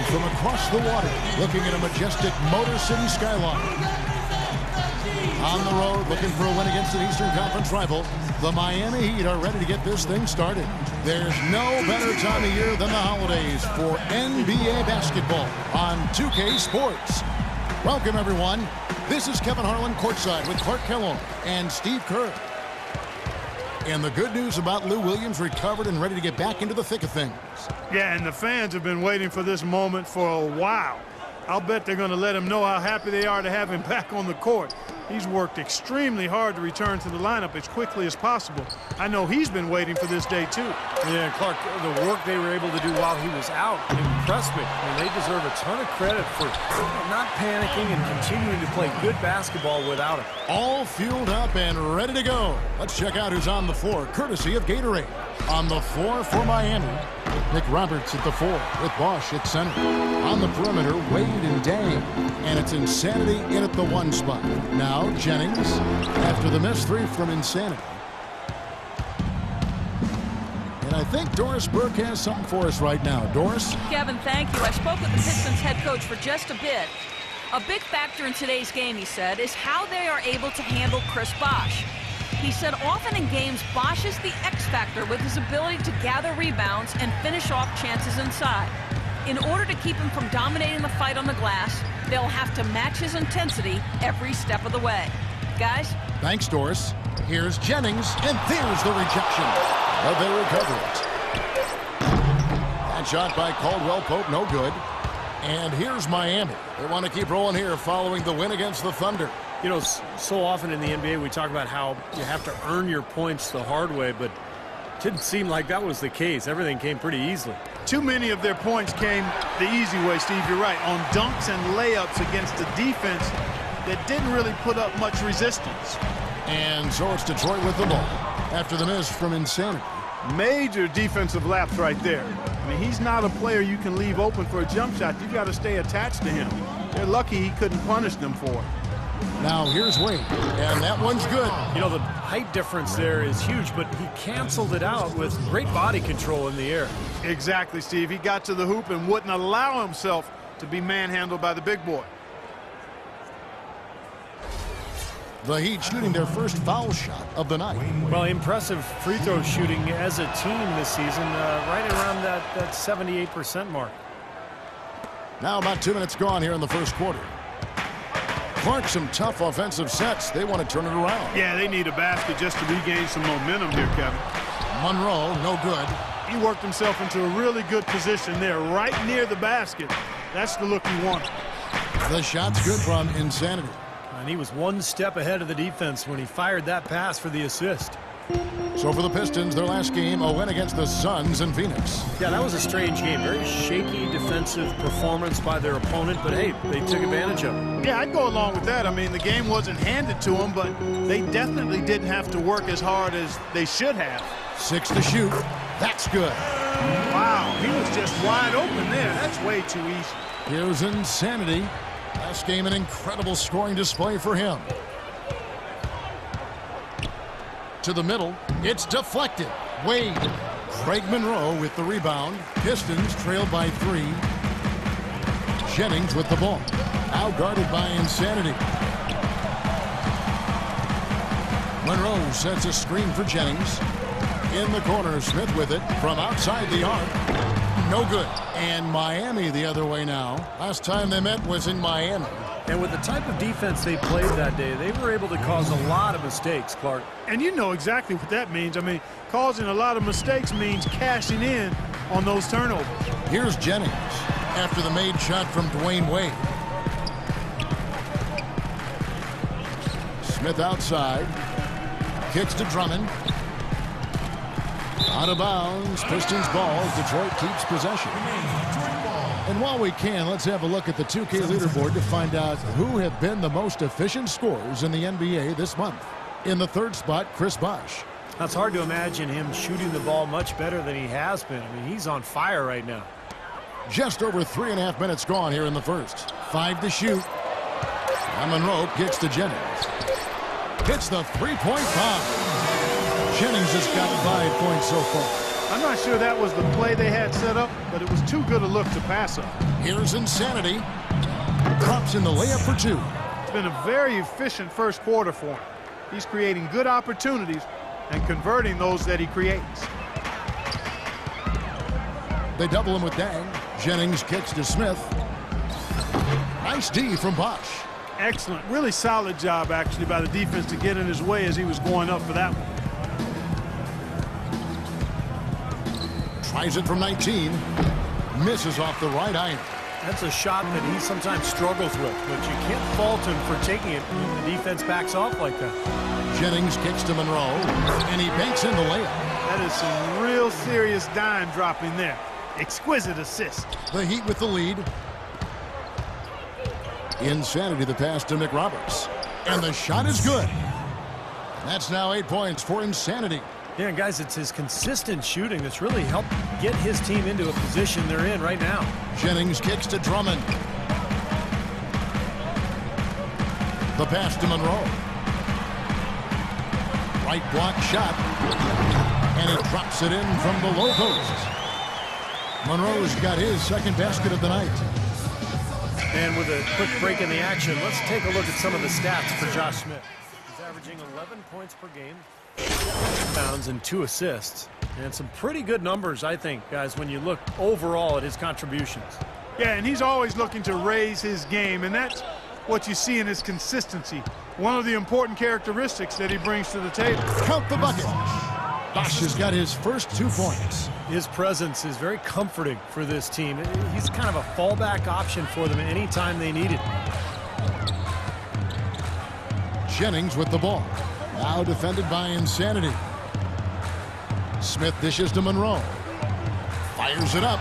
from across the water, looking at a majestic Motor City skyline. On the road, looking for a win against an Eastern Conference rival, the Miami Heat are ready to get this thing started. There's no better time of year than the holidays for NBA basketball on 2K Sports. Welcome, everyone. This is Kevin Harlan courtside with Clark Kellogg and Steve Kerr. And the good news about Lou Williams recovered and ready to get back into the thick of things. Yeah, and the fans have been waiting for this moment for a while. I'll bet they're going to let him know how happy they are to have him back on the court. He's worked extremely hard to return to the lineup as quickly as possible. I know he's been waiting for this day, too. Yeah, Clark, the work they were able to do while he was out impressed me. I mean, they deserve a ton of credit for not panicking and continuing to play good basketball without him. All fueled up and ready to go. Let's check out who's on the floor, courtesy of Gatorade. On the floor for Miami, Nick Roberts at the 4 with Bosch at center. On the perimeter, Wade and Dang. And it's Insanity in at the 1 spot. Now Jennings after the missed 3 from Insanity. And I think Doris Burke has something for us right now. Doris? Kevin, thank you. I spoke with the Pistons head coach for just a bit. A big factor in today's game, he said, is how they are able to handle Chris Bosh. He said often in games, Bosh is the X factor with his ability to gather rebounds and finish off chances inside. In order to keep him from dominating the fight on the glass, they'll have to match his intensity every step of the way. Guys? Thanks, Doris. Here's Jennings, and there's the rejection. But they recover it. That shot by Caldwell Pope, no good. And here's Miami. They want to keep rolling here following the win against the Thunder. You know, so often in the NBA we talk about how you have to earn your points the hard way, but it didn't seem like that was the case. Everything came pretty easily. Too many of their points came the easy way, Steve. You're right. On dunks and layups against a defense that didn't really put up much resistance. And so it's Detroit with the ball after the miss from Insanity. Major defensive lapse right there. I mean, he's not a player you can leave open for a jump shot. You've got to stay attached to him. They're lucky he couldn't punish them for it. Now here's Wade, and that one's good. You know, the height difference there is huge, but he canceled it out with great body control in the air. Exactly, Steve. He got to the hoop and wouldn't allow himself to be manhandled by the big boy. The Heat shooting their first foul shot of the night. Well, impressive free throw shooting as a team this season, right around that 78% mark. Now about 2 minutes gone here in the first quarter. Clark, some tough offensive sets. They want to turn it around. Yeah, they need a basket just to regain some momentum here, Kevin. Monroe, no good. He worked himself into a really good position there, right near the basket. That's the look he wanted. The shot's good from Insanity. And he was one step ahead of the defense when he fired that pass for the assist. So for the Pistons, their last game, a win against the Suns in Phoenix. Yeah, that was a strange game. Very shaky defensive performance by their opponent, but hey, they took advantage of it. Yeah, I'd go along with that. I mean, the game wasn't handed to them, but they definitely didn't have to work as hard as they should have. 6 to shoot. That's good. Wow, he was just wide open there. That's way too easy. Here's Insanity. Last game, an incredible scoring display for him. To the middle, it's deflected. Wade. Craig Monroe with the rebound. Pistons trailed by 3. Jennings with the ball. Now guarded by Insanity. Monroe sets a screen for Jennings. In the corner, Smith with it from outside the arc. No good. And Miami the other way now. Last time they met was in Miami. And with the type of defense they played that day, they were able to cause a lot of mistakes, Clark. And you know exactly what that means. I mean, causing a lot of mistakes means cashing in on those turnovers. Here's Jennings after the made shot from Dwayne Wade. Smith outside. Kicks to Drummond. Out of bounds. Pistons ball. Detroit keeps possession. And while we can, let's have a look at the 2K leaderboard to find out who have been the most efficient scorers in the NBA this month. In the 3rd spot, Chris Bosh. It's hard to imagine him shooting the ball much better than he has been. I mean, he's on fire right now. Just over 3.5 minutes gone here in the first. 5 to shoot. And Monroe kicks to Jennings. Hits the three-point bomb. Jennings has got 5 points so far. I'm not sure that was the play they had set up, but it was too good a look to pass up. Here's Insanity. Drops in the layup for 2. It's been a very efficient first quarter for him. He's creating good opportunities and converting those that he creates. They double him with Dang. Jennings kicks to Smith. Nice D from Bosch. Excellent. Really solid job, actually, by the defense to get in his way as he was going up for that one. Tries it from 19. Misses off the right iron. That's a shot that he sometimes struggles with, but you can't fault him for taking it when the defense backs off like that. Jennings kicks to Monroe, and he banks in the layup. That is some real serious dime dropping there. Exquisite assist. The Heat with the lead. Insanity the pass to McRoberts. And the shot is good. That's now 8 points for Insanity. Yeah, guys, it's his consistent shooting that's really helped get his team into a position they're in right now. Jennings kicks to Drummond. The pass to Monroe. Right block shot. And he drops it in from the low post. Monroe's got his second basket of the night. And with a quick break in the action, let's take a look at some of the stats for Josh Smith. He's averaging 11 points per game, 7 rebounds and 2 assists. And some pretty good numbers, I think, guys, when you look overall at his contributions. Yeah, and he's always looking to raise his game, and that's what you see in his consistency. One of the important characteristics that he brings to the table. Count the bucket. Bosch has got his first 2 points. His presence is very comforting for this team. He's kind of a fallback option for them anytime they need it. Jennings with the ball. Now defended by Insanity. Smith dishes to Monroe. Fires it up.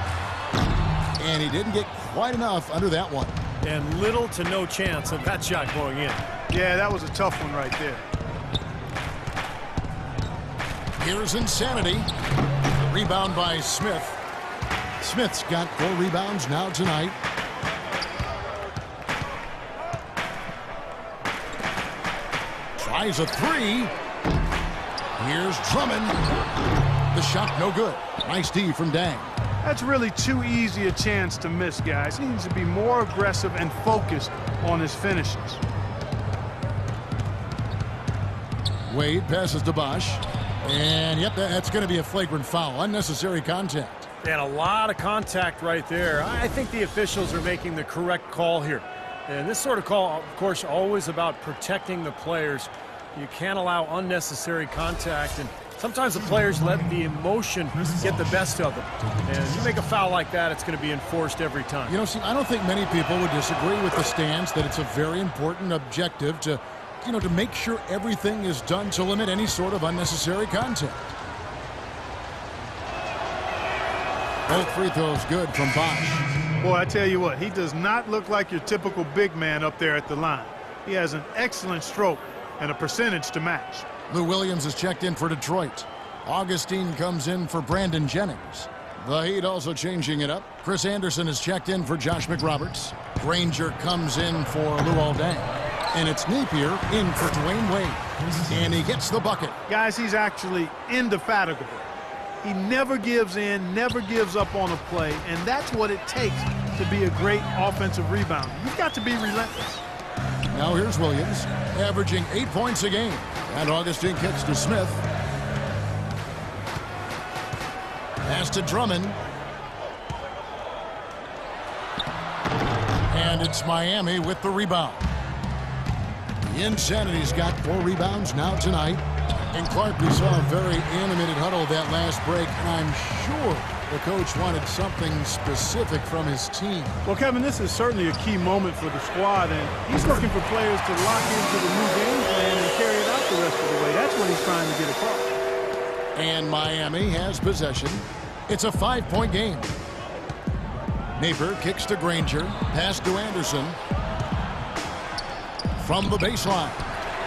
And he didn't get quite enough under that one. And little to no chance of that shot going in. Yeah, that was a tough one right there. Here's Insanity. Rebound by Smith. Smith's got 4 rebounds now tonight. Tries a 3. Here's Drummond. The shot no good. Nice D from Dang. That's really too easy a chance to miss, guys. He needs to be more aggressive and focused on his finishes. Wade passes to Bosch. And, yep, that's going to be a flagrant foul. Unnecessary contact. And a lot of contact right there. I think the officials are making the correct call here. And this sort of call, of course, always about protecting the players. You can't allow unnecessary contact. And sometimes the players let the emotion get the best of them. And you make a foul like that, it's going to be enforced every time. You know, see, I don't think many people would disagree with the stance that it's a very important objective to make sure everything is done to limit any sort of unnecessary contact. Both free throws good from Bosch. Boy, I tell you what, he does not look like your typical big man up there at the line. He has an excellent stroke and a percentage to match. Lou Williams is checked in for Detroit. Augustine comes in for Brandon Jennings. The Heat also changing it up. Chris Anderson is checked in for Josh McRoberts. Granger comes in for Luol Deng. And it's Napier in for Dwayne Wade. And he gets the bucket. Guys, he's actually indefatigable. He never gives in, never gives up on a play, and that's what it takes to be a great offensive rebounder. You've got to be relentless. Now here's Williams, averaging 8 points a game. And Augustine kicks to Smith. Pass to Drummond. And it's Miami with the rebound. The Insanity's got 4 rebounds now tonight. And Clark, we saw a very animated huddle that last break, and I'm sure the coach wanted something specific from his team. Well, Kevin, this is certainly a key moment for the squad, and he's looking for players to lock into the new game plan and carry it out the rest of the way. That's what he's trying to get across. And Miami has possession. It's a 5-point game. Napier kicks to Granger. Pass to Anderson. From the baseline.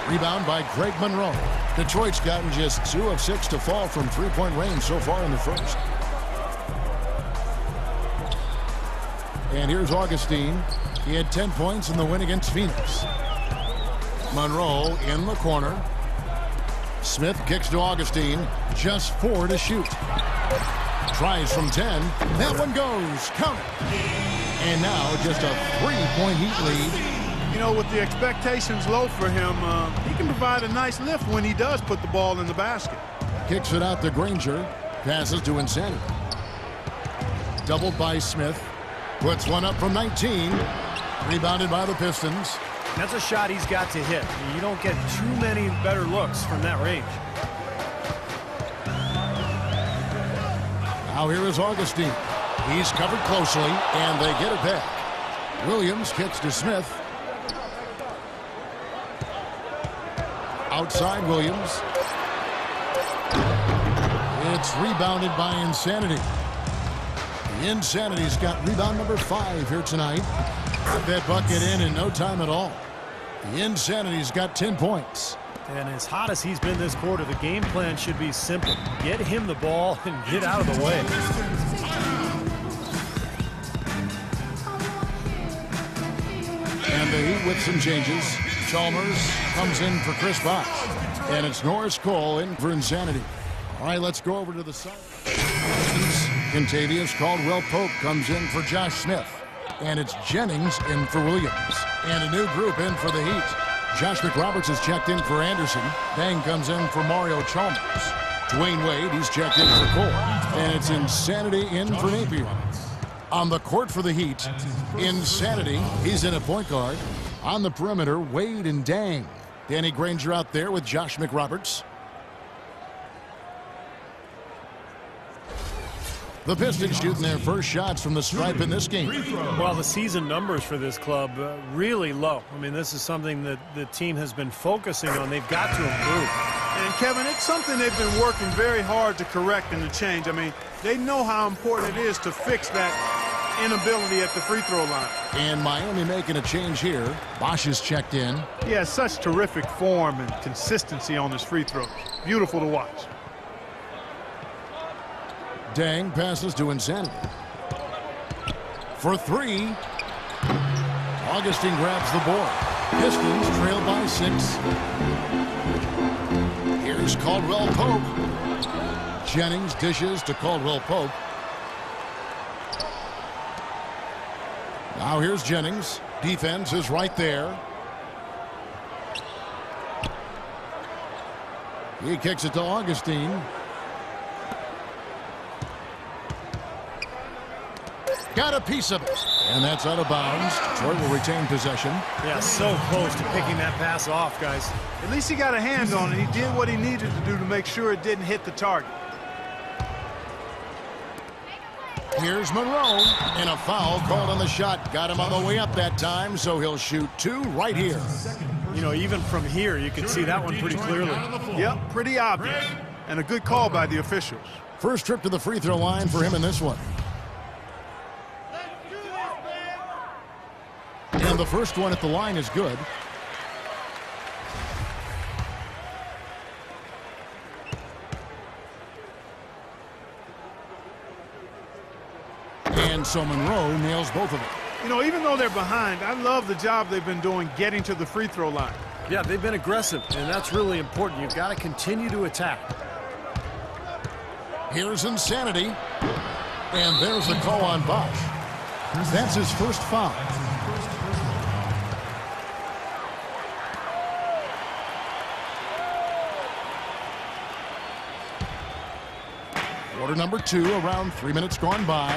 Rebound by Greg Monroe. Detroit's gotten just 2 of 6 to fall from 3-point range so far in the first. And here's Augustine. He had 10 points in the win against Phoenix. Monroe in the corner. Smith kicks to Augustine. Just 4 to shoot. Tries from 10. That one goes. Count it. And now just a 3-point Heat lead. You know, with the expectations low for him, he can provide a nice lift when he does put the ball in the basket. Kicks it out to Granger. Passes to Insanity. Doubled by Smith. Puts one up from 19. Rebounded by the Pistons. That's a shot he's got to hit. You don't get too many better looks from that range. Now here is Augustine. He's covered closely, and they get it back. Williams kicks to Smith. Outside Williams. It's rebounded by Insanity. Insanity's got rebound number 5 here tonight. Put that bucket in no time at all. Insanity's got 10 points. And as hot as he's been this quarter, the game plan should be simple. Get him the ball and get out of the way. And the Heat with some changes. Chalmers comes in for Chris Bosh. And it's Norris Cole in for Insanity. All right, let's go over to the side. Contavious Caldwell-Pope comes in for Josh Smith. And it's Jennings in for Williams. And a new group in for the Heat. Josh McRoberts is checked in for Anderson. Bang comes in for Mario Chalmers. Dwayne Wade, he's checked in for Cole. And it's Insanity in for Napier. On the court for the Heat, Insanity, he's in a point guard. On the perimeter, Wade and Dang. Danny Granger out there with Josh McRoberts. The Pistons shooting their first shots from the stripe in this game. Well, the season numbers for this club really low. I mean, this is something that the team has been focusing on. They've got to improve. And, Kevin, it's something they've been working very hard to correct and to change. I mean, they know how important it is to fix that inability at the free throw line. And Miami making a change here. Bosh is checked in. He has such terrific form and consistency on his free throws. Beautiful to watch. Dang passes to Insanity. For 3. Augustine grabs the board. Pistons trail by 6. Here's Caldwell-Pope. Jennings dishes to Caldwell-Pope. Now here's Jennings. Defense is right there. He kicks it to Augustine. Got a piece of it. And that's out of bounds. Detroit will retain possession. Yeah, so close to picking that pass off, guys. At least he got a hand on it. He did what he needed to do to make sure it didn't hit the target. Here's Monroe. And a foul called on the shot. Got him on the way up that time, so he'll shoot 2 right here. You know, even from here, you can see that one pretty clearly. Yep, pretty obvious. And a good call by the officials. First trip to the free throw line for him in this one. And the first one at the line is good. And so Monroe nails both of them. You know, even though they're behind, I love the job they've been doing getting to the free throw line. Yeah, they've been aggressive, and that's really important. You've got to continue to attack. Here's Insanity. And there's a call on Bosh. That's his first foul. Quarter number 2, around 3 minutes gone by.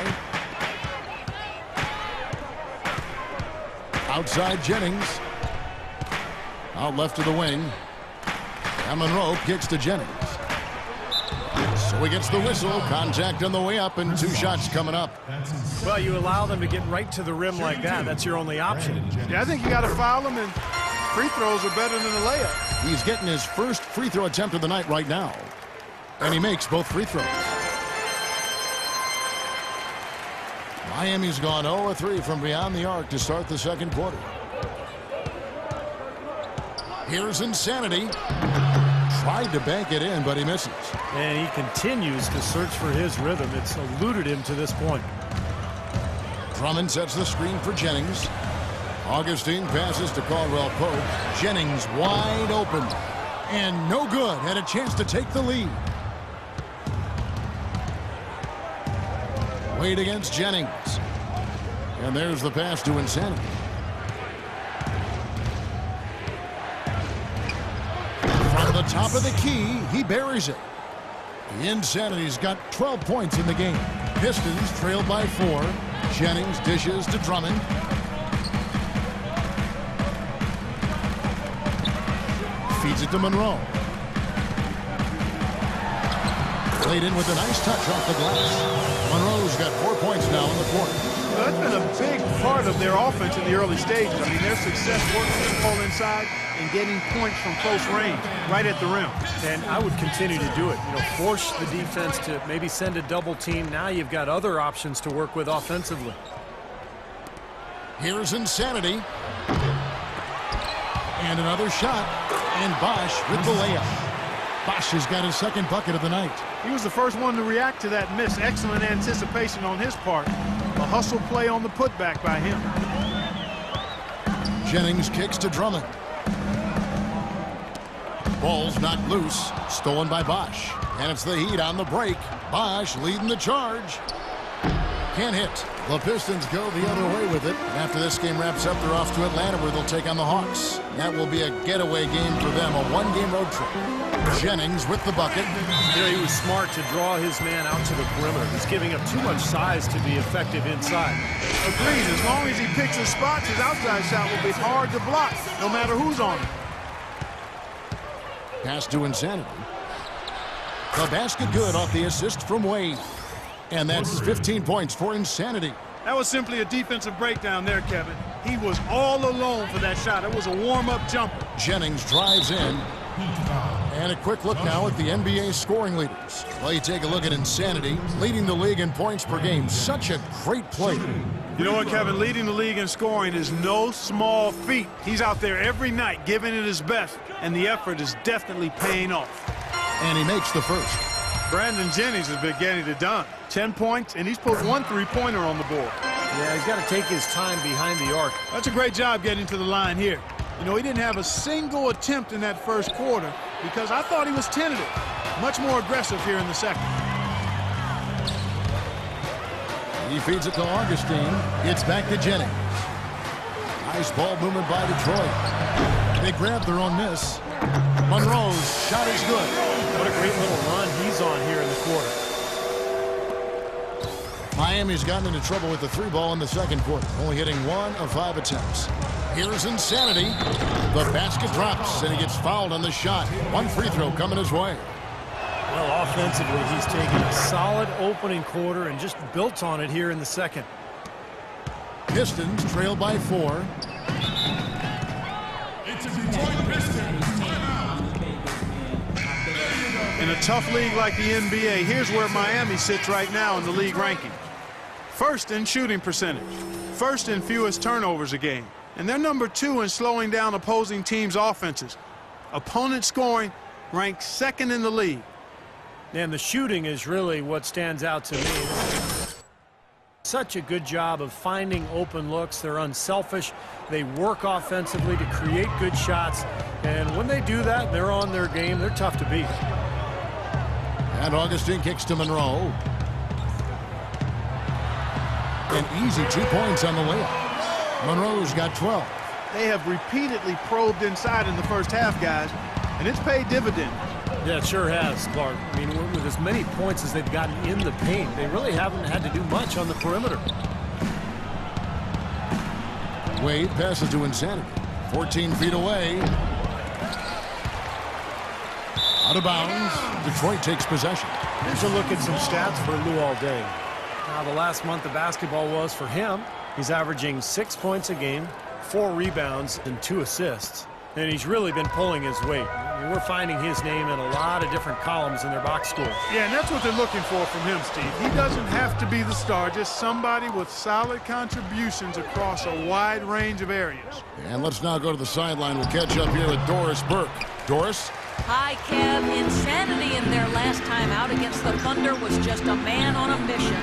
Outside Jennings. Out left to the wing. And Monroe kicks to Jennings. So he gets the whistle. Contact on the way up and 2 shots coming up. Well, you allow them to get right to the rim like that. That's your only option. Yeah, I think you got to foul them, and free throws are better than a layup. He's getting his first free throw attempt of the night right now. And he makes both free throws. Miami's gone 0-3 from beyond the arc to start the second quarter. Here's Insanity. Tried to bank it in, but he misses. And he continues to search for his rhythm. It's eluded him to this point. Drummond sets the screen for Jennings. Augustine passes to Caldwell-Pope. Jennings wide open. And no good. Had a chance to take the lead. Wade against Jennings. And there's the pass to Insanity. From the top of the key, he buries it. Insanity's got 12 points in the game. Pistons trailed by 4. Jennings dishes to Drummond. Feeds it to Monroe. Played in with a nice touch off the glass. Monroe's got 4 points now in the quarter. Well, that's been a big part of their offense in the early stages. I mean, their success working the ball inside and getting points from close range, right at the rim. And I would continue to do it. You know, force the defense to maybe send a double team. Now you've got other options to work with offensively. Here's Insanity. And another shot. And Bosch with the layup. Bosch has got his second bucket of the night. He was the first one to react to that miss. Excellent anticipation on his part. A hustle play on the putback by him. Jennings kicks to Drummond. Ball's not loose. Stolen by Bosch. And it's the Heat on the break. Bosch leading the charge. Can't hit. The Pistons go the other way with it. And after this game wraps up, they're off to Atlanta where they'll take on the Hawks. That will be a getaway game for them, a one-game road trip. Jennings with the bucket. You know, he was smart to draw his man out to the perimeter. He's giving up too much size to be effective inside. Agreed. As long as he picks his spots, his outside shot will be hard to block, no matter who's on him. Pass to Insanity. The basket good off the assist from Wade. And that's 15 points for Insanity. That was simply a defensive breakdown there, Kevin. He was all alone for that shot. It was a warm-up jumper. Jennings drives in. And a quick look now at the NBA scoring leaders. Well, you take a look at Insanity, leading the league in points per game. Such a great player. You know what, Kevin? Leading the league in scoring is no small feat. He's out there every night giving it his best, and the effort is definitely paying off. And he makes the first. Brandon Jennings has been getting it done. 10 points, and he's put 1 3-pointer on the board. Yeah, he's got to take his time behind the arc. That's a great job getting to the line here. You know, he didn't have a single attempt in that first quarter because I thought he was tentative. Much more aggressive here in the second. He feeds it to Augustine. It's back to Jennings. Nice ball movement by Detroit. They grab their own miss. Monroe's shot is good. What a great little run he's on here in the quarter. Miami's gotten into trouble with the 3-ball in the second quarter, only hitting 1 of 5 attempts. Here's Insanity. The basket drops, and he gets fouled on the shot. 1 free throw coming his way. Well, offensively, he's taken a solid opening quarter and just built on it here in the second. Pistons trail by 4. It's a Detroit Pistons. In a tough league like the NBA, here's where Miami sits right now in the league ranking. First in shooting percentage. First in fewest turnovers a game. And they're number 2 in slowing down opposing teams' offenses. Opponent scoring ranked 2nd in the league. And the shooting is really what stands out to me. Such a good job of finding open looks. They're unselfish. They work offensively to create good shots. And when they do that, they're on their game. They're tough to beat. And Augustine kicks to Monroe. An easy 2 points on the layup. Monroe's got 12. They have repeatedly probed inside in the first half, guys, and it's paid dividends. Yeah, it sure has, Clark. I mean, with as many points as they've gotten in the paint, they really haven't had to do much on the perimeter. Wade passes to Insanity. 14 feet away. Out of bounds. Detroit takes possession. Here's a look at some stats for Luol Deng. Now, the last month of basketball was for him. He's averaging 6 points a game, 4 rebounds, and 2 assists. And he's really been pulling his weight. I mean, we're finding his name in a lot of different columns in their box score. Yeah, and that's what they're looking for from him, Steve. He doesn't have to be the star, just somebody with solid contributions across a wide range of areas. And let's now go to the sideline. We'll catch up here with Doris Burke. Doris? Hi, Kev. Insanity in their last time out against the Thunder was just a man on a mission.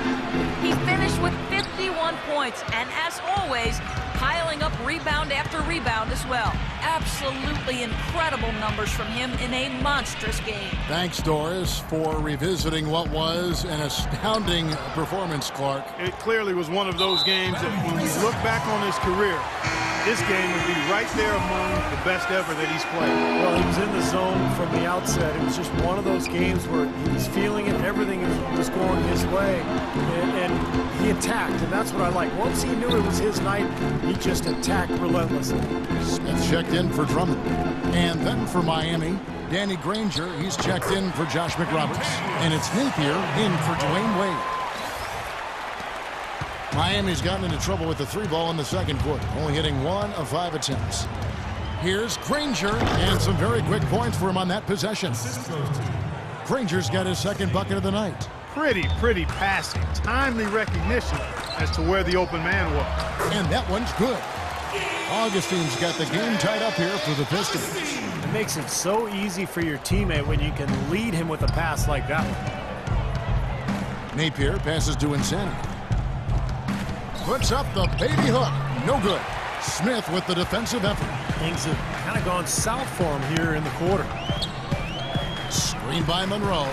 He finished with 51 points, and as always, piling up rebound after rebound as well. Absolutely incredible numbers from him in a monstrous game. Thanks, Doris, for revisiting what was an astounding performance, Clark. It clearly was one of those games that when we look back on his career, this game would be right there among the best ever that he's played. Well, he was in the zone from the outset. It was just one of those games where he was feeling it. Everything was going his way. And he attacked, and that's what I like. Once he knew it was his night, he just attacked relentlessly. Smith checked in for Drummond. And then for Miami, Danny Granger, he's checked in for Josh McRoberts. And it's Napier in for Dwayne Wade. Miami's gotten into trouble with the 3-ball in the second quarter, only hitting 1 of 5 attempts. Here's Granger, and some very quick points for him on that possession. Granger's got his second bucket of the night. Pretty passing, timely recognition as to where the open man was. And that one's good. Augustine's got the game tied up here for the Pistons. It makes it so easy for your teammate when you can lead him with a pass like that one. Napier passes to Insanity. Puts up the baby hook. No good. Smith with the defensive effort. Things have kind of gone south for him here in the quarter. Screen by Monroe.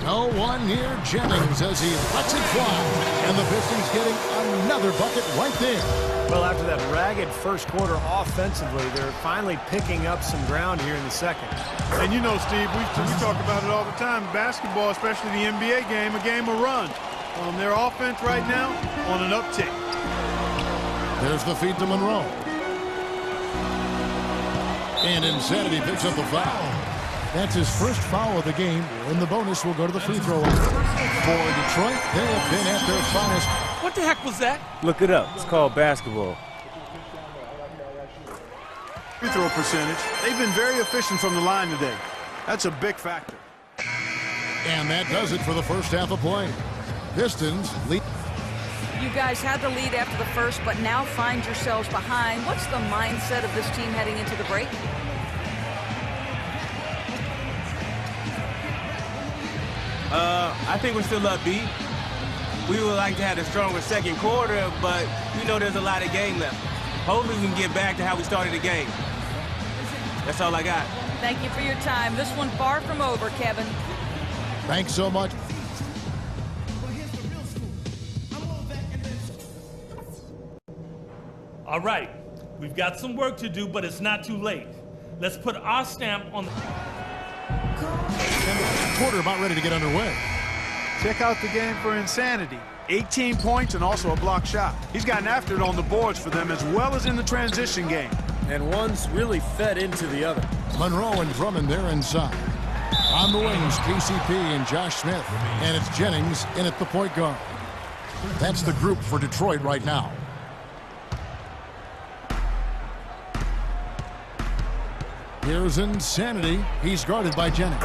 No one near Jennings as he lets it fly. And the Pistons getting another bucket right there. Well, after that ragged first quarter offensively, they're finally picking up some ground here in the second. And you know, Steve, we talk about it all the time. Basketball, especially the NBA game, a game of runs. Their offense right now on an uptick. There's the feed to Monroe. And Insanity picks up the foul. That's his first foul of the game, and the bonus will go to the free throw line. For Detroit, they have been at their finest. What the heck was that? Look it up. It's called basketball. Free throw percentage. They've been very efficient from the line today. That's a big factor. And that does it for the first half of play. Pistons lead. You guys had the lead after the first, but now find yourselves behind. What's the mindset of this team heading into the break? I think we're still upbeat. We would like to have a stronger second quarter, but we know there's a lot of game left. Hopefully we can get back to how we started the game. That's all I got. Thank you for your time. This one far from over, Kevin. Thanks so much. All right, we've got some work to do, but it's not too late. Let's put our stamp on the... Quarter about ready to get underway. Check out the game for Insanity. 18 points and also a block shot. He's gotten after it on the boards for them as well as in the transition game. And one's really fed into the other. Monroe and Drummond there inside. On the wings, KCP and Josh Smith. And it's Jennings in at the point guard. That's the group for Detroit right now. Here's Insanity. He's guarded by Jennings.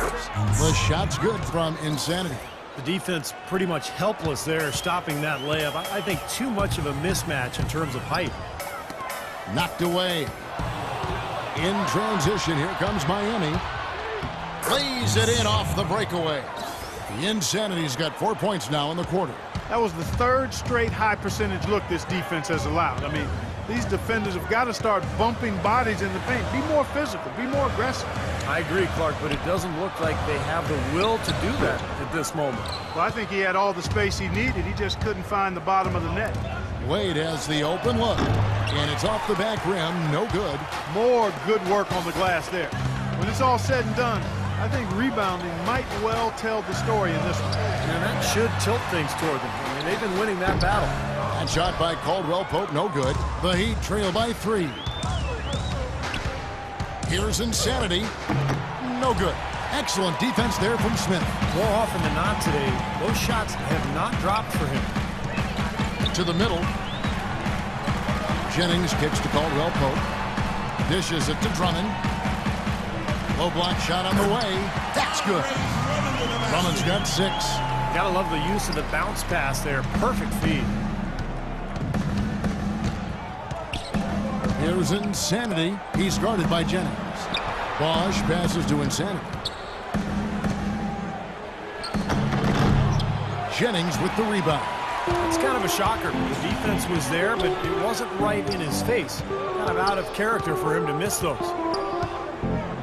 The shot's good from Insanity. The defense pretty much helpless there, stopping that layup. I think too much of a mismatch in terms of height. Knocked away. In transition, here comes Miami. Lays it in off the breakaway. The Insanity's got 4 points now in the quarter. That was the third straight high percentage look this defense has allowed. I mean, these defenders have got to start bumping bodies in the paint. Be more physical. Be more aggressive. I agree, Clark, but it doesn't look like they have the will to do that at this moment. Well, I think he had all the space he needed. He just couldn't find the bottom of the net. Wade has the open look, and it's off the back rim. No good. More good work on the glass there. When it's all said and done, I think rebounding might well tell the story in this one. And that should tilt things toward them. I mean, they've been winning that battle. That shot by Caldwell Pope, no good. The Heat trail by 3. Here's Insanity. No good. Excellent defense there from Smith. More often than not today, those shots have not dropped for him. To the middle. Jennings kicks to Caldwell Pope. Dishes it to Drummond. Low block shot on the way. That's good. Drummond's got 6. Gotta love the use of the bounce pass there. Perfect feed. Here's Insanity. He's guarded by Jennings. Bosch passes to Insanity. Jennings with the rebound. It's kind of a shocker. The defense was there, but it wasn't right in his face. Kind of out of character for him to miss those.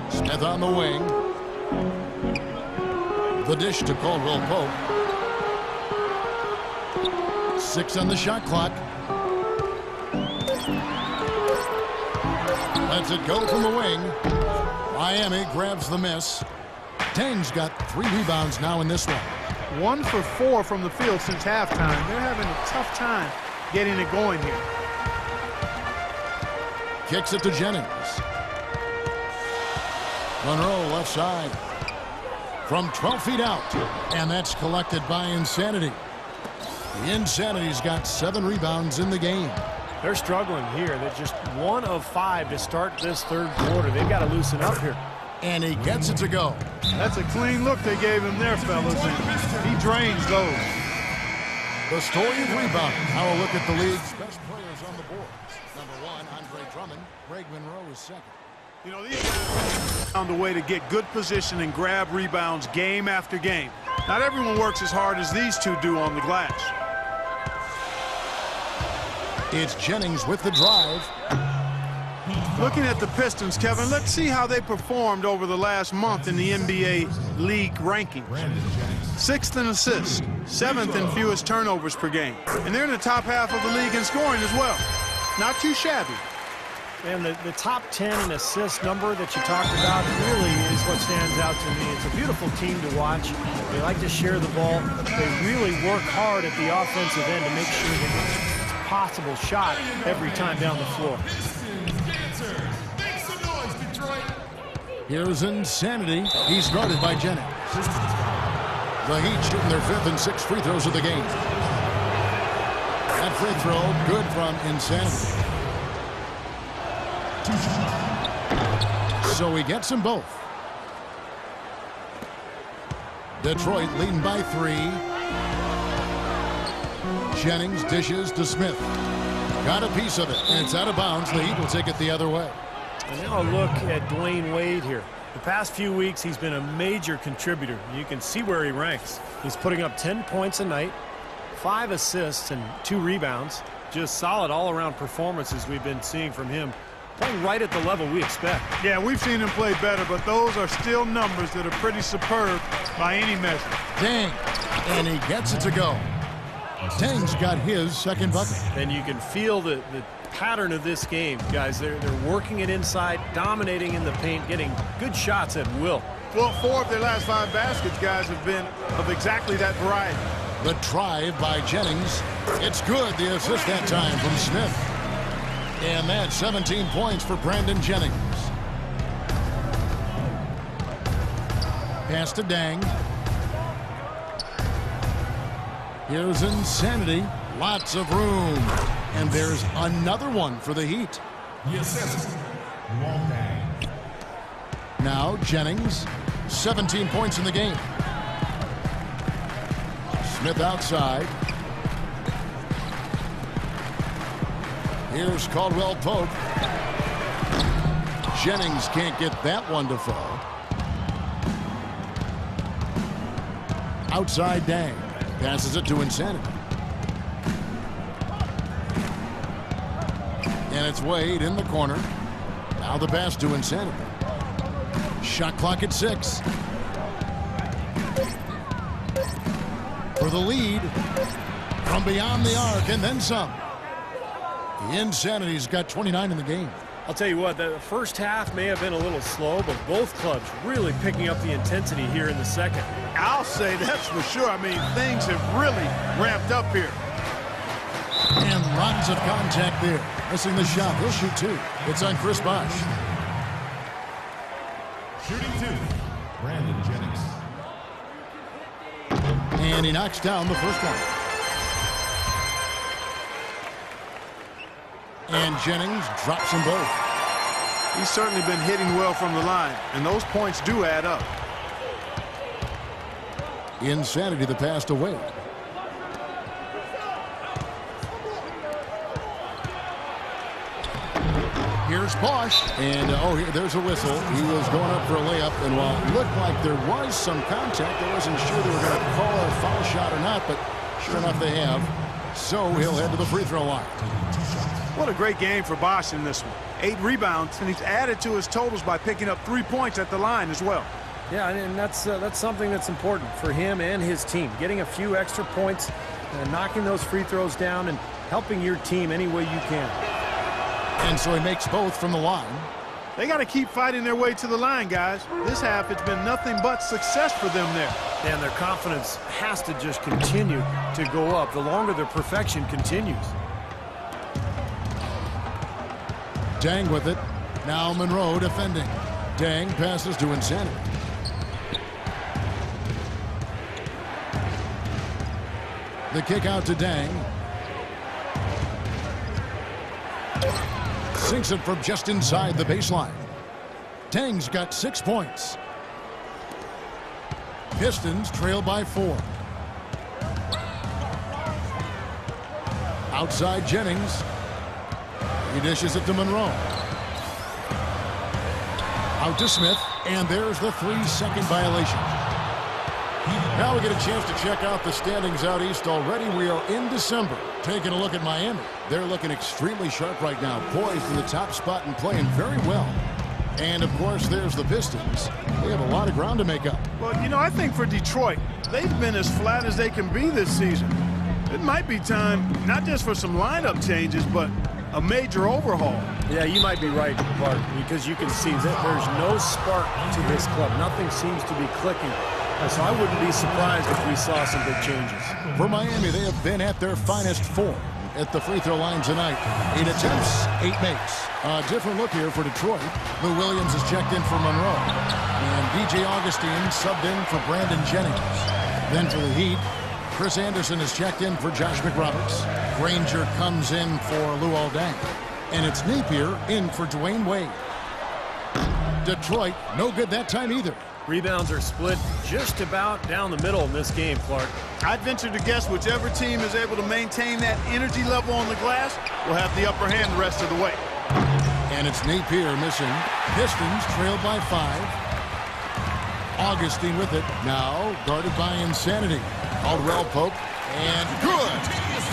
Smith on the wing. The dish to Caldwell Pope. 6 on the shot clock. Lets it go from the wing. Miami grabs the miss. Tang's got 3 rebounds now in this one. 1 for 4 from the field since halftime. They're having a tough time getting it going here. Kicks it to Jennings. Monroe left side. From 12 feet out. And that's collected by Insanity. The Insanity's got 7 rebounds in the game. They're struggling here. They're just 1 of 5 to start this third quarter. They've got to loosen up here. And he gets it to go. That's a clean look they gave him there, fellas, and he drains those. The story of rebounding. Now a look at the league's best players on the boards. Number 1, Andre Drummond. Greg Monroe is second. You know, these guys found a way to get good position and grab rebounds game after game. Not everyone works as hard as these two do on the glass. It's Jennings with the drive. Looking at the Pistons, Kevin, let's see how they performed over the last month in the NBA league rankings. 6th in assists, 7th in fewest turnovers per game. And they're in the top half of the league in scoring as well. Not too shabby. And the top 10 in assist number that you talked about really is what stands out to me. It's a beautiful team to watch. They like to share the ball. They really work hard at the offensive end to make sure that it's a possible shot every time down the floor. Here's Insanity. He's guarded by Jennings. The Heat shooting their 5th and 6th free throws of the game. That free throw good from Insanity. So he gets them both. Detroit leading by 3. Jennings dishes to Smith. Got a piece of it, and it's out of bounds. The Heat will take it the other way. And now a look at Dwayne Wade here. The past few weeks, he's been a major contributor. You can see where he ranks. He's putting up 10 points a night, 5 assists, and 2 rebounds. Just solid all-around performances we've been seeing from him. Playing right at the level we expect. Yeah, we've seen him play better, but those are still numbers that are pretty superb by any measure. Dang, and he gets it to go. Tang's got his second bucket. And you can feel the pattern of this game, guys. They're working it inside, dominating in the paint, getting good shots at will. Well, 4 of their last 5 baskets, guys, have been of exactly that variety. The drive by Jennings. It's good. The assist that time from Smith. And that's 17 points for Brandon Jennings. Pass to Dang. Here's Insanity. Lots of room. And there's another one for the Heat. Now Jennings. 17 points in the game. Smith outside. Here's Caldwell Pope. Jennings can't get that one to fall. Outside Dang. Passes it to Insanity. And it's Wade in the corner. Now the pass to Insanity. Shot clock at 6. For the lead. From beyond the arc and then some. The Insanity's got 29 in the game. I'll tell you what, the first half may have been a little slow, but both clubs really picking up the intensity here in the second. I'll say that's for sure. I mean, things have really ramped up here. And lots of contact there. Missing the shot. He'll shoot 2. It's on Chris Bosh. Shooting 2, Brandon Jennings. And he knocks down the first one. And Jennings drops them both. He's certainly been hitting well from the line, and those points do add up. Insanity the pass to Wade. Here's Bosh. And, there's a whistle. He was going up for a layup, and while it looked like there was some contact, I wasn't sure they were going to call a foul shot or not, but sure enough they have. So he'll head to the free throw line. What a great game for Bosh in this one. 8 rebounds, and he's added to his totals by picking up 3 points at the line as well. Yeah, and that's something that's important for him and his team. Getting a few extra points, knocking those free throws down, and helping your team any way you can. And so he makes both from the line. They got to keep fighting their way to the line, guys. This half, it's been nothing but success for them there. And their confidence has to just continue to go up the longer their perfection continues. Dang with it. Now Monroe defending. Dang passes to Insanity. The kick out to Dang. Sinks it from just inside the baseline. Dang's got 6 points. Pistons trail by 4. Outside Jennings. He dishes it to Monroe. Out to Smith, and there's the 3-second violation. Now we get a chance to check out the standings out east already. We are in December. Taking a look at Miami. They're looking extremely sharp right now, poised in the top spot and playing very well. And, of course, there's the Pistons. They have a lot of ground to make up. Well, you know, I think for Detroit, they've been as flat as they can be this season. It might be time, not just for some lineup changes, but a major overhaul. Yeah, you might be right, Clark, because you can see that there's no spark to this club. Nothing seems to be clicking. So I wouldn't be surprised if we saw some big changes. For Miami, they have been at their finest form at the free throw line tonight. 8 attempts, 8 makes. A different look here for Detroit. Lou Williams is checked in for Monroe. And DJ Augustine subbed in for Brandon Jennings. Then for the Heat, Chris Anderson is checked in for Josh McRoberts. Granger comes in for Lou Aldang. And it's Napier in for Dwayne Wade. Detroit, no good that time either. Rebounds are split just about down the middle in this game, Clark. I'd venture to guess whichever team is able to maintain that energy level on the glass will have the upper hand the rest of the way. And it's Napier missing. Pistons trailed by 5. Augustine with it. Now guarded by Insanity. Aldrell poke. And good.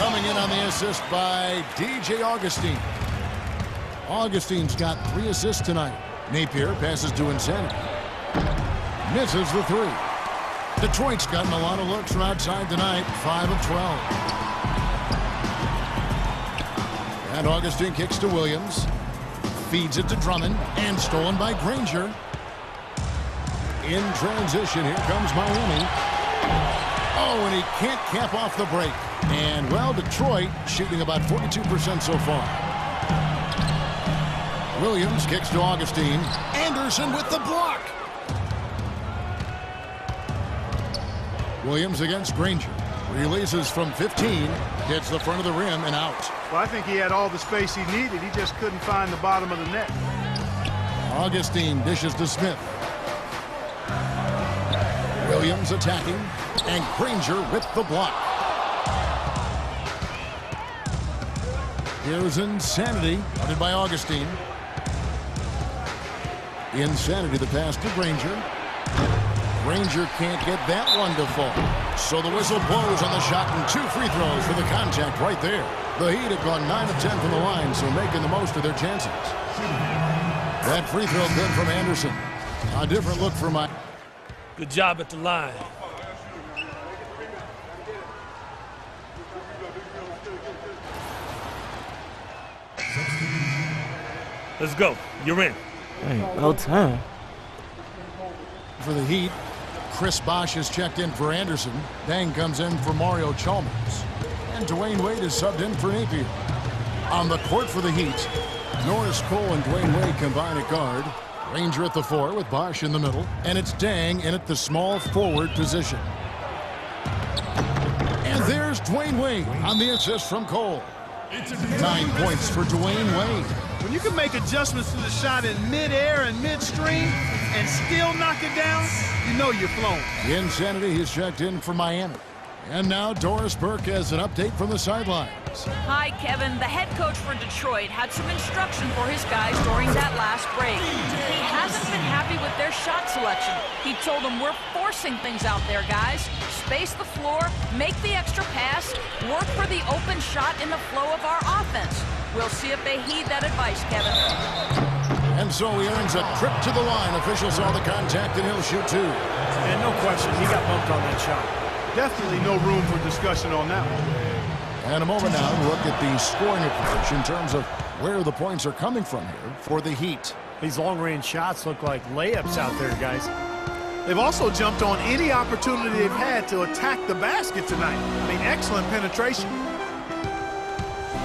Coming in on the assist by DJ Augustine. Augustine's got 3 assists tonight. Napier passes to Insanity. Misses the 3. Detroit's gotten a lot of looks from outside tonight. 5 of 12. And Augustine kicks to Williams. Feeds it to Drummond. And stolen by Granger. In transition, here comes Miami. Oh, and he can't cap off the break. And, well, Detroit shooting about 42% so far. Williams kicks to Augustine. Anderson with the block. Williams against Granger. Releases from 15. Hits the front of the rim and out. Well, I think he had all the space he needed. He just couldn't find the bottom of the net. Augustine dishes to Smith. Williams attacking. And Granger with the block. Here's Insanity. Guarded by Augustine. Insanity the pass to Granger. Granger can't get that one to fall. So the whistle blows on the shot and 2 free throws for the contact right there. The Heat have gone 9 of 10 from the line, so making the most of their chances. That free throw good from Anderson. A different look for Mike. Good job at the line. Let's go. You're in. Ain't no time. For the Heat, Chris Bosh is checked in for Anderson. Dang comes in for Mario Chalmers. And Dwayne Wade is subbed in for Napier. On the court for the Heat, Norris Cole and Dwayne Wade combine at guard. Ranger at the 4 with Bosh in the middle. And it's Dang in at the small forward position. And there's Dwayne Wade on the assist from Cole. 9 points for Dwayne Wade. When you can make adjustments to the shot in midair and midstream and still knock it down, you know you're flowing. Insanity is checked in for Miami. And now Doris Burke has an update from the sidelines. Hi, Kevin. The head coach for Detroit had some instruction for his guys during that last break. He hasn't been happy with their shot selection. He told them, we're forcing things out there, guys. Space the floor, make the extra pass, work for the open shot in the flow of our offense. We'll see if they heed that advice, Kevin. And so he earns a trip to the line. Officials saw the contact, and he'll shoot two. And no question, he got bumped on that shot. Definitely no room for discussion on that one. And a moment now to look at the scoring approach in terms of where the points are coming from here for the Heat. These long-range shots look like layups out there, guys. They've also jumped on any opportunity they've had to attack the basket tonight. I mean, excellent penetration.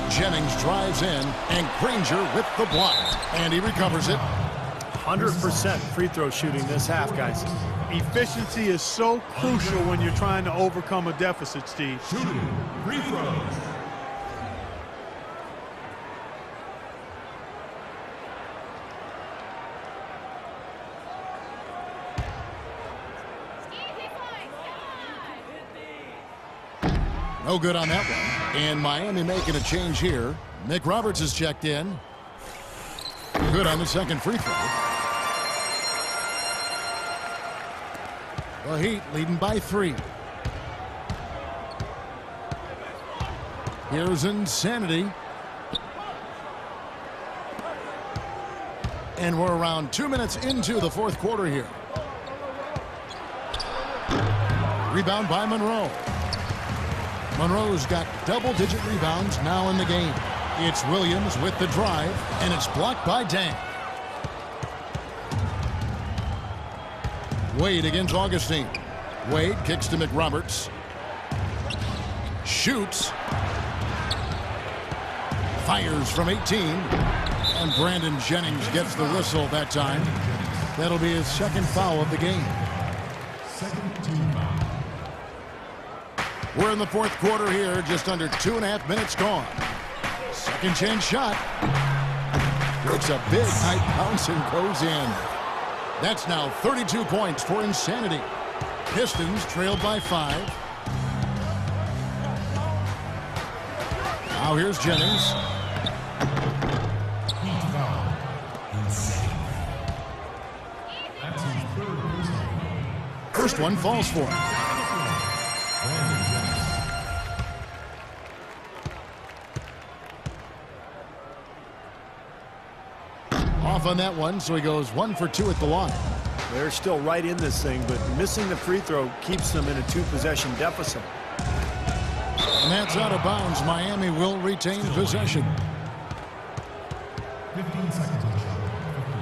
Jennings drives in, and Granger with the block. And he recovers it. 100% free throw shooting this half, guys. Efficiency is so crucial when you're trying to overcome a deficit, Steve. Shooting. Free throws. No good on that one. And Miami making a change here. Nick Roberts is checked in. Good on the second free throw. The Heat leading by 3. Here's Insanity. And we're around 2 minutes into the fourth quarter here. Rebound by Monroe. Monroe's got double-digit rebounds now in the game. It's Williams with the drive, and it's blocked by Dang. Wade against Augustine. Wade kicks to McRoberts. Shoots. Fires from 18. And Brandon Jennings gets the whistle that time. That'll be his second foul of the game. Second team foul. We're in the fourth quarter here, just under 2.5 minutes gone. Second chance shot. It's a big high bounce and goes in. That's now 32 points for Insanity. Pistons trailed by 5. Now here's Jennings. Heat foul. Insane. That's his third personal foul. First one falls for him. Brandon Jennings. Off on that one, so he goes 1 for 2 at the line. They're still right in this thing, but missing the free throw keeps them in a 2-possession deficit. And that's out of bounds. Miami will retain possession. 15 seconds on the shot. 15.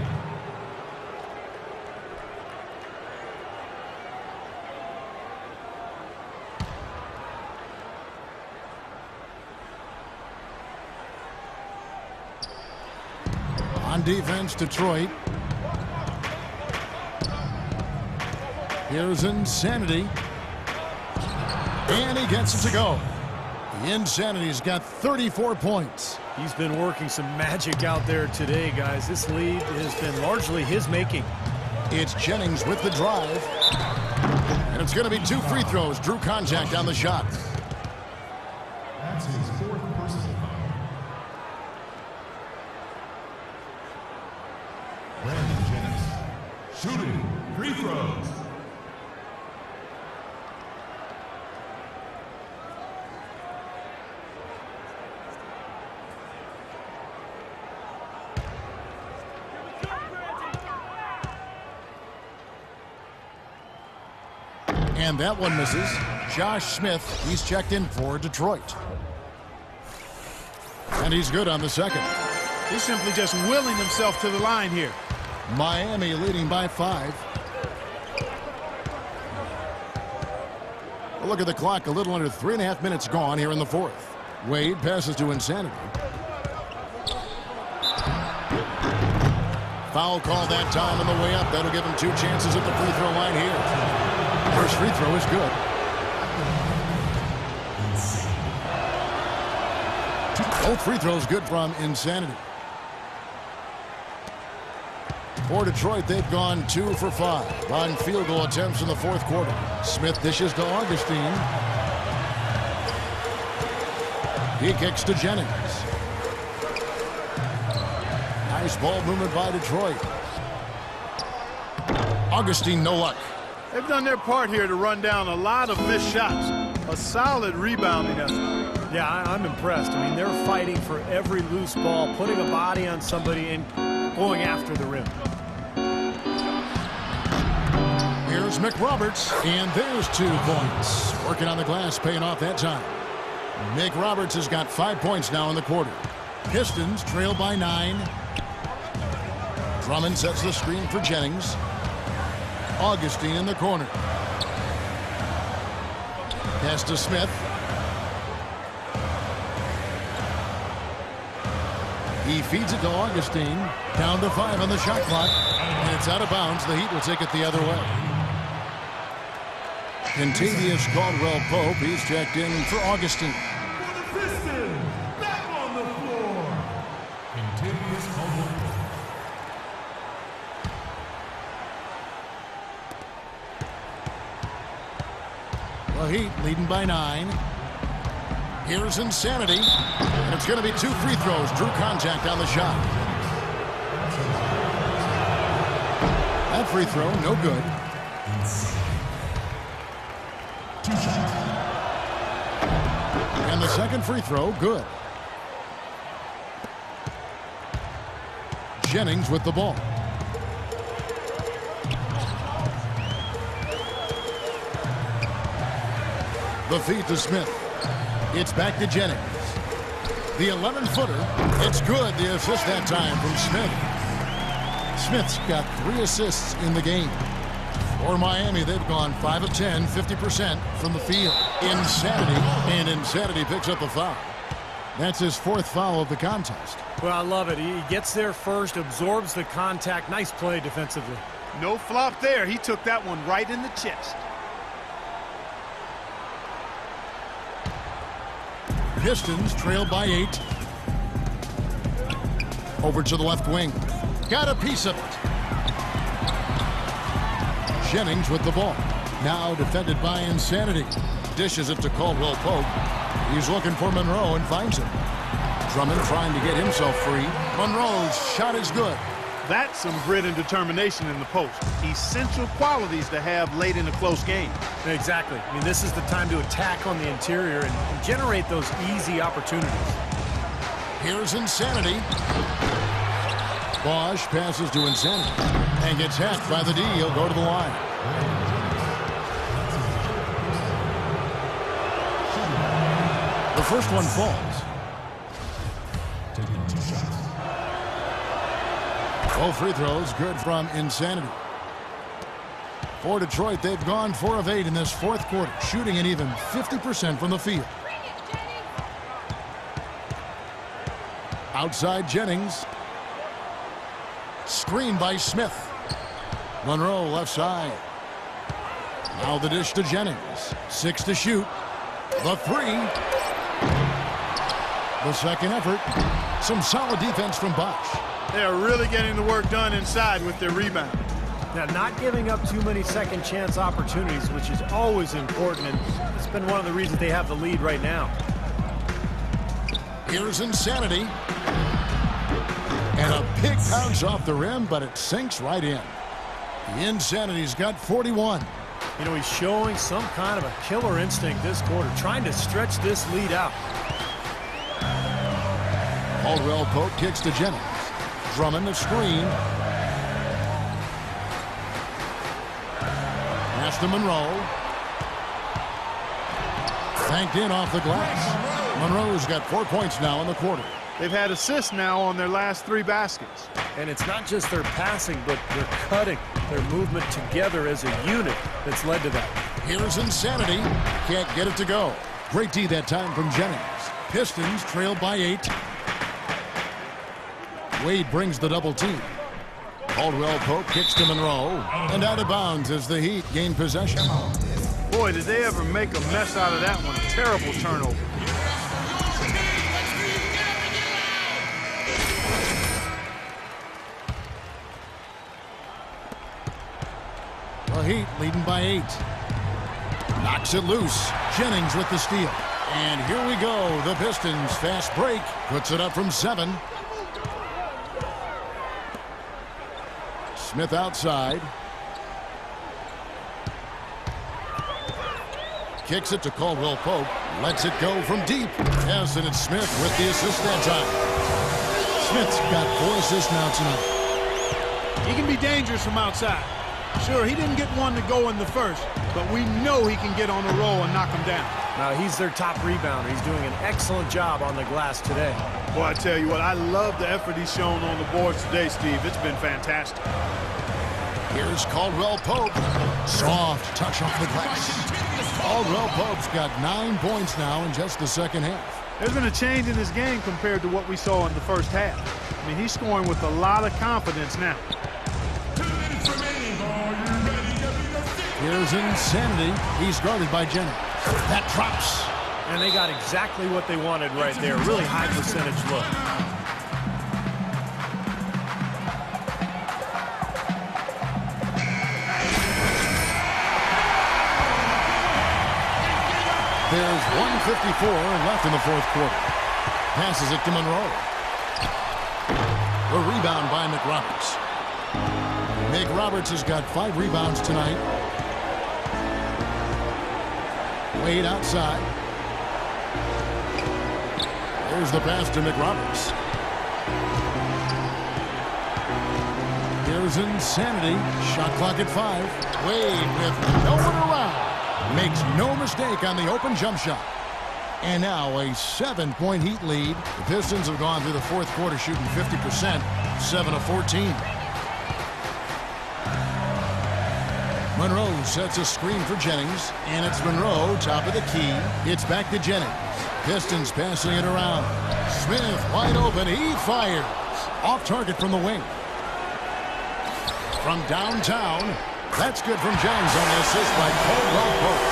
On defense, Detroit. Here's Insanity. And he gets it to go. The Insanity's got 34 points. He's been working some magic out there today, guys. This lead has been largely his making. It's Jennings with the drive. And it's going to be 2 free throws. Drew contact on the shot. That's his fourth personal foul. Brandon Jennings. Shooting. Free throws. And that one misses. Josh Smith, he's checked in for Detroit. And he's good on the second. He's simply just willing himself to the line here. Miami leading by 5. Look at the clock, a little under 3.5 minutes gone here in the fourth. Wade passes to Insanity. Foul call that time on the way up. That'll give him 2 chances at the free throw line here. First free throw is good. Both free throws good from Insanity. For Detroit, they've gone 2 for 5 on field goal attempts in the fourth quarter. Smith dishes to Augustine. He kicks to Jennings. Nice ball movement by Detroit. Augustine, no luck. They've done their part here to run down a lot of missed shots. A solid rebounding effort. Yeah, I'm impressed. I mean, they're fighting for every loose ball, putting a body on somebody and going after the rim. Here's McRoberts, and there's 2 points. Working on the glass, paying off that time. McRoberts has got 5 points now in the quarter. Pistons trail by 9. Drummond sets the screen for Jennings. Augustine in the corner. Pass to Smith. He feeds it to Augustine. Down to 5 on the shot clock. And it's out of bounds. The Heat will take it the other way. Contavious Caldwell-Pope. He's checked in for Augustine. For the Pistons, back on the floor. Contavious Caldwell-Pope. The Heat leading by 9. Here's Insanity. And it's going to be 2 free throws. Drew contact on the shot. That free throw, no good. 2 shots. And the second free throw, good. Jennings with the ball. The feed to Smith. It's back to Jennings. The 11-footer. It's good. The assist that time from Smith. Smith's got 3 assists in the game. For Miami, they've gone 5 of 10, 50% from the field. Insanity, and Insanity picks up the foul. That's his 4th foul of the contest. Well, I love it. He gets there first, absorbs the contact. Nice play defensively. No flop there. He took that one right in the chest. Pistons trail by 8. Over to the left wing. Got a piece of it. Jennings with the ball. Now defended by Insanity. Dishes it to Caldwell-Pope. He's looking for Monroe and finds him. Drummond trying to get himself free. Monroe's shot is good. That's some grit and determination in the post. Essential qualities to have late in a close game. Exactly. I mean, this is the time to attack on the interior and generate those easy opportunities. Here's Insanity. Bosch passes to Insanity and gets hacked by the D. He'll go to the line. The first one falls. Taking 2 shots. Both free throws good from Insanity. For Detroit, they've gone 4 of 8 in this 4th quarter, shooting an even 50% from the field. Outside Jennings. Screen by Smith. Monroe left side. Now the dish to Jennings. 6 to shoot. The 3. The second effort. Some solid defense from Bosch. They are really getting the work done inside with their rebound. Now, not giving up too many second chance opportunities, which is always important, and it's been one of the reasons they have the lead right now. Here's Insanity. And a big bounce off the rim, but it sinks right in. The Insanity's got 41. You know, he's showing some kind of a killer instinct this quarter, trying to stretch this lead out. Caldwell-Pope kicks to Jennings. Drummond the screen. Pass to Monroe. Banked in off the glass. Monroe's got 4 points now in the quarter. They've had assists now on their last 3 baskets. And it's not just their passing, but their cutting, their movement together as a unit that's led to that. Here's Insanity. Can't get it to go. Great D that time from Jennings. Pistons trail by 8. Wade brings the double team. Caldwell-Pope kicks to Monroe. And out of bounds as the Heat gain possession. Boy, did they ever make a mess out of that one. Terrible turnover. The Heat leading by 8. Knocks it loose. Jennings with the steal. And here we go. The Pistons fast break. Puts it up from 7. Smith outside. Kicks it to Caldwell Pope. Lets it go from deep. Yes, and it's Smith with the assist that time. Smith's got 4 assists now tonight. He can be dangerous from outside. Sure, he didn't get one to go in the first, but we know he can get on a roll and knock him down. Now, he's their top rebounder. He's doing an excellent job on the glass today. Boy, I tell you what, I love the effort he's shown on the boards today, Steve. It's been fantastic. Here's Caldwell Pope. Soft touch off the glass. Caldwell Pope's got 9 points now in just the second half. There's been a change in his game compared to what we saw in the first half. I mean, he's scoring with a lot of confidence now. 2 minutes remaining. Are you ready to be the Here's Insanity. He's guarded by Jennings. That drops. And they got exactly what they wanted right there. Really high percentage look. There's 1:54 left in the fourth quarter. Passes it to Monroe. A rebound by McRoberts. McRoberts has got 5 rebounds tonight. Wade outside. There's the pass to McRoberts. Here's Insanity. Shot clock at 5. Wade with no one around. Makes no mistake on the open jump shot. And now a 7-point Heat lead. The Pistons have gone through the fourth quarter shooting 50%, 7 of 14. Monroe sets a screen for Jennings, and it's Monroe, top of the key. It's back to Jennings. Pistons passing it around. Smith wide open. He fires. Off target from the wing. From downtown. That's good from Jennings on the assist by Caldwell Pope.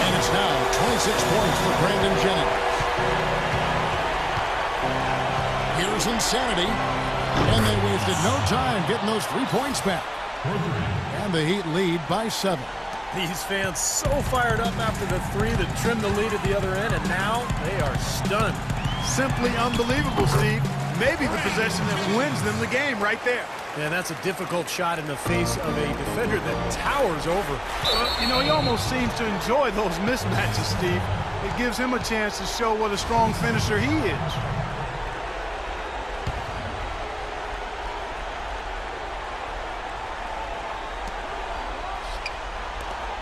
And it's now 26 points for Brandon Jennings. Here's Insanity. And they wasted no time getting those 3 points back. And the Heat lead by 7. These fans so fired up after the 3 that trimmed the lead at the other end, and now they are stunned. Simply unbelievable, Steve. Maybe the possession that wins them the game right there. And that's a difficult shot in the face of a defender that towers over. You know, he almost seems to enjoy those mismatches, Steve. It gives him a chance to show what a strong finisher he is.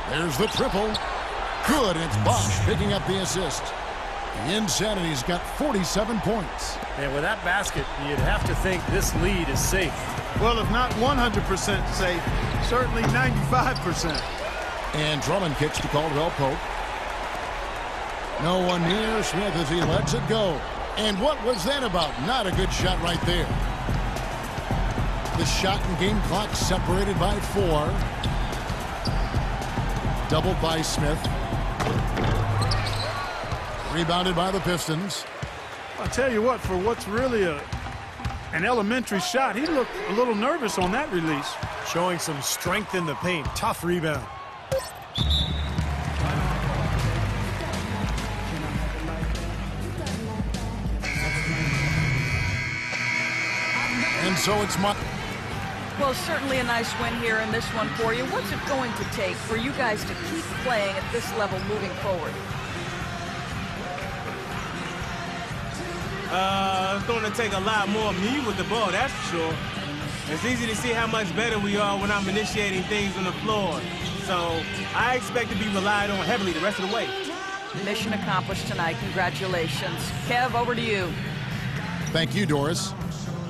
There's the triple. Good. It's Bosch picking up the assist. The Insanity's got 47 points. And with that basket, you'd have to think this lead is safe. Well, if not 100% safe, certainly 95%. And Drummond kicks to Caldwell Pope. No one near Smith as he lets it go. And what was that about? Not a good shot right there. The shot and game clock separated by 4. Doubled by Smith. Rebounded by the Pistons. I'll tell you what, for what's really an elementary shot, he looked a little nervous on that release. Showing some strength in the paint. Tough rebound. And so it's Well, certainly a nice win here in this one for you. What's it going to take for you guys to keep playing at this level moving forward? It's going to take a lot more of me with the ball, that's for sure. It's easy to see how much better we are when I'm initiating things on the floor. So I expect to be relied on heavily the rest of the way. Mission accomplished tonight. Congratulations. Kev, over to you. Thank you, Doris.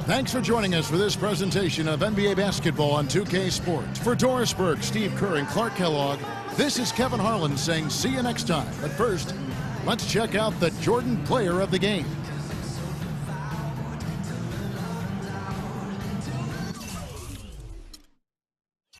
Thanks for joining us for this presentation of NBA basketball on 2K Sports. For Doris Burke, Steve Kerr, and Clark Kellogg, this is Kevin Harlan saying see you next time. But first, let's check out the Jordan player of the game.